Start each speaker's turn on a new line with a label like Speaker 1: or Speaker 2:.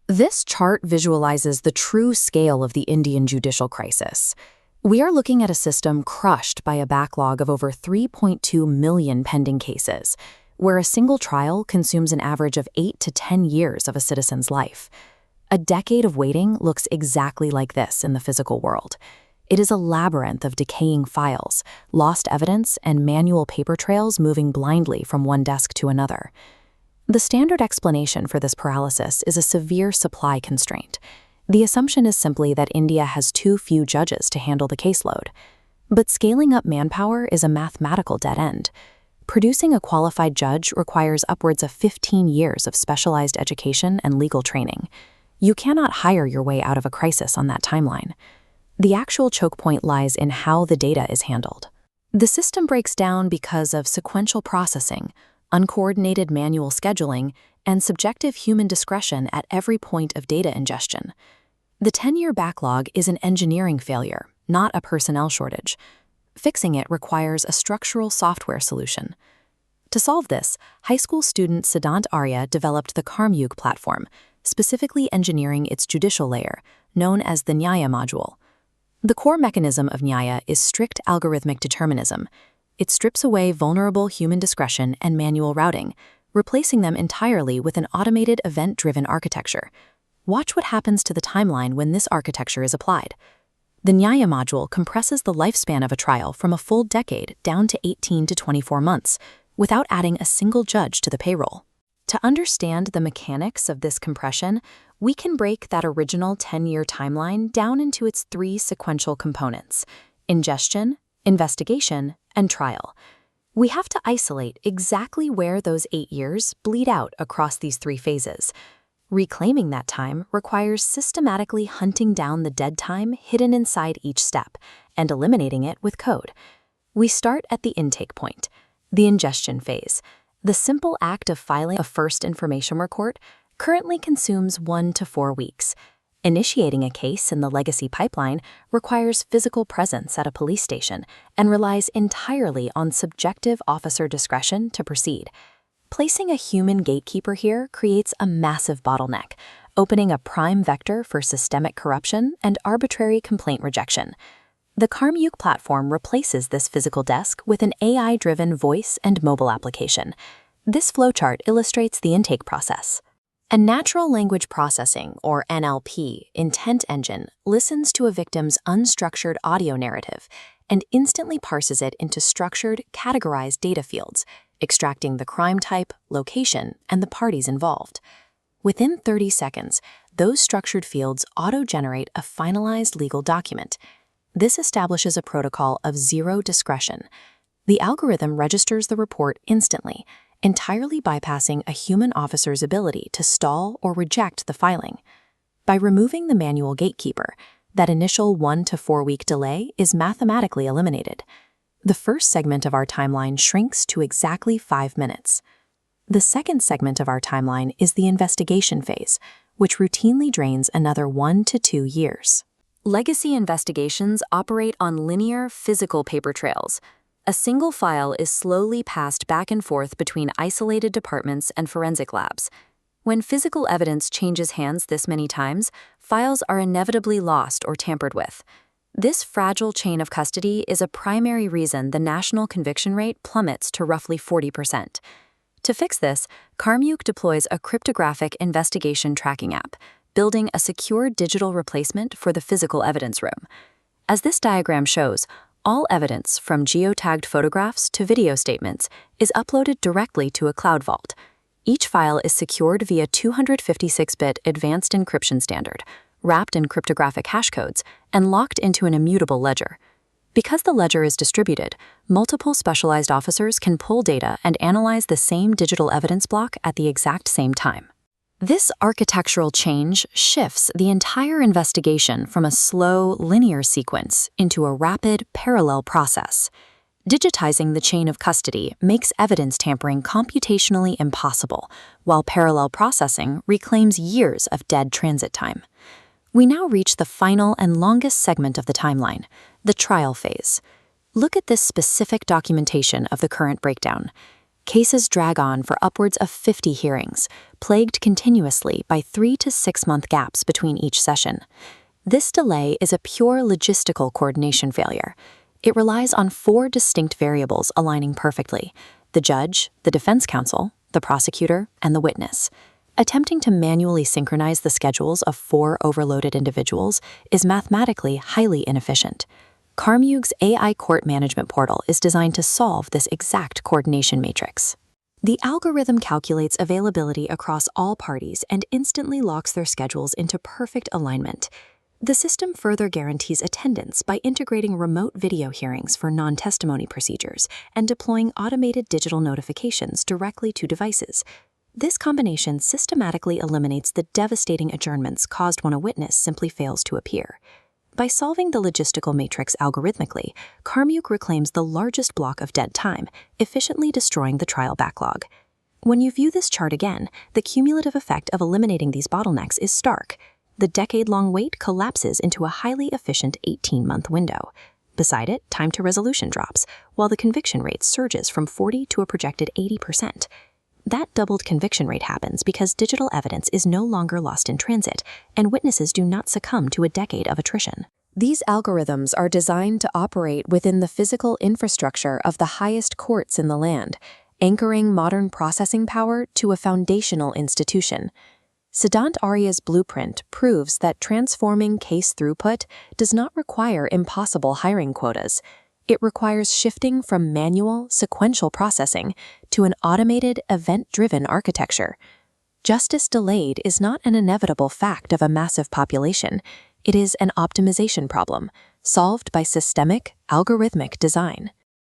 Speaker 1: This chart visualizes the true scale of the Indian judicial crisis. We are looking at a system crushed by a backlog of over 3.2 million pending cases, where a single trial consumes an average of 8 to 10 years of a citizen's life. A decade of waiting looks exactly like this in the physical world. It is a labyrinth of decaying files, lost evidence, and manual paper trails moving blindly from one desk to another. The standard explanation for this paralysis is a severe supply constraint. The assumption is simply that India has too few judges to handle the caseload. But scaling up manpower is a mathematical dead end. Producing a qualified judge requires upwards of 15 years of specialized education and legal training. You cannot hire your way out of a crisis on that timeline. The actual choke point lies in how the data is handled. The system breaks down because of sequential processing, uncoordinated manual scheduling, and subjective human discretion at every point of data ingestion. The 10-year backlog is an engineering failure, not a personnel shortage. Fixing it requires a structural software solution. To solve this, high school student Siddhant Arya developed the KARMYUG platform, specifically engineering its judicial layer, known as the NYAYA module. The core mechanism of NYAYA is strict algorithmic determinism. It strips away vulnerable human discretion and manual routing, replacing them entirely with an automated event-driven architecture. Watch what happens to the timeline when this architecture is applied. The NYAYA module compresses the lifespan of a trial from a full decade down to 18 to 24 months, without adding a single judge to the payroll. To understand the mechanics of this compression, we can break that original 10-year timeline down into its 3 sequential components: ingestion, investigation, and trial. We have to isolate exactly where those 8 years bleed out across these 3 phases. Reclaiming that time requires systematically hunting down the dead time hidden inside each step and eliminating it with code. We start at the intake point, the ingestion phase. The simple act of filing a first information report currently consumes 1 to 4 weeks. Initiating a case in the legacy pipeline requires physical presence at a police station and relies entirely on subjective officer discretion to proceed. Placing a human gatekeeper here creates a massive bottleneck, opening a prime vector for systemic corruption and arbitrary complaint rejection. The KARMYUG platform replaces this physical desk with an AI-driven voice and mobile application. This flowchart illustrates the intake process. A natural language processing, or NLP, intent engine listens to a victim's unstructured audio narrative and instantly parses it into structured, categorized data fields, extracting the crime type, location, and the parties involved. Within 30 seconds, those structured fields auto-generate a finalized legal document. This establishes a protocol of zero discretion. The algorithm registers the report instantly, entirely bypassing a human officer's ability to stall or reject the filing. By removing the manual gatekeeper, that initial 1 to 4 week delay is mathematically eliminated. The first segment of our timeline shrinks to exactly 5 minutes. The second segment of our timeline is the investigation phase, which routinely drains another 1 to 2 years. Legacy investigations operate on linear, physical paper trails. A single file is slowly passed back and forth between isolated departments and forensic labs. When physical evidence changes hands this many times, files are inevitably lost or tampered with. This fragile chain of custody is a primary reason the national conviction rate plummets to roughly 40%. To fix this, KARMYUG deploys a cryptographic investigation tracking app, building a secure digital replacement for the physical evidence room. As this diagram shows, all evidence, from geotagged photographs to video statements, is uploaded directly to a cloud vault. Each file is secured via 256-bit advanced encryption standard, wrapped in cryptographic hash codes, and locked into an immutable ledger. Because the ledger is distributed, multiple specialized officers can pull data and analyze the same digital evidence block at the exact same time. This architectural change shifts the entire investigation from a slow, linear sequence into a rapid, parallel process. Digitizing the chain of custody makes evidence tampering computationally impossible, while parallel processing reclaims years of dead transit time. We now reach the final and longest segment of the timeline, the trial phase. Look at this specific documentation of the current breakdown. Cases drag on for upwards of 50 hearings, plagued continuously by 3 to 6 month gaps between each session. This delay is a pure logistical coordination failure. It relies on 4 distinct variables aligning perfectly: the judge, the defense counsel, the prosecutor, and the witness. Attempting to manually synchronize the schedules of 4 overloaded individuals is mathematically highly inefficient. KARMYUG's AI court management portal is designed to solve this exact coordination matrix. The algorithm calculates availability across all parties and instantly locks their schedules into perfect alignment. The system further guarantees attendance by integrating remote video hearings for non-testimony procedures and deploying automated digital notifications directly to devices. This combination systematically eliminates the devastating adjournments caused when a witness simply fails to appear. By solving the logistical matrix algorithmically, KARMYUG reclaims the largest block of dead time, efficiently destroying the trial backlog. When you view this chart again, the cumulative effect of eliminating these bottlenecks is stark. The decade-long wait collapses into a highly efficient 18-month window. Beside it, time to resolution drops, while the conviction rate surges from 40 to a projected 80%. That doubled conviction rate happens because digital evidence is no longer lost in transit, and witnesses do not succumb to a decade of attrition. These algorithms are designed to operate within the physical infrastructure of the highest courts in the land, anchoring modern processing power to a foundational institution. Siddhant Arya's blueprint proves that transforming case throughput does not require impossible hiring quotas. It requires shifting from manual, sequential processing to an automated, event-driven architecture. Justice delayed is not an inevitable fact of a massive population. It is an optimization problem, solved by systemic, algorithmic design.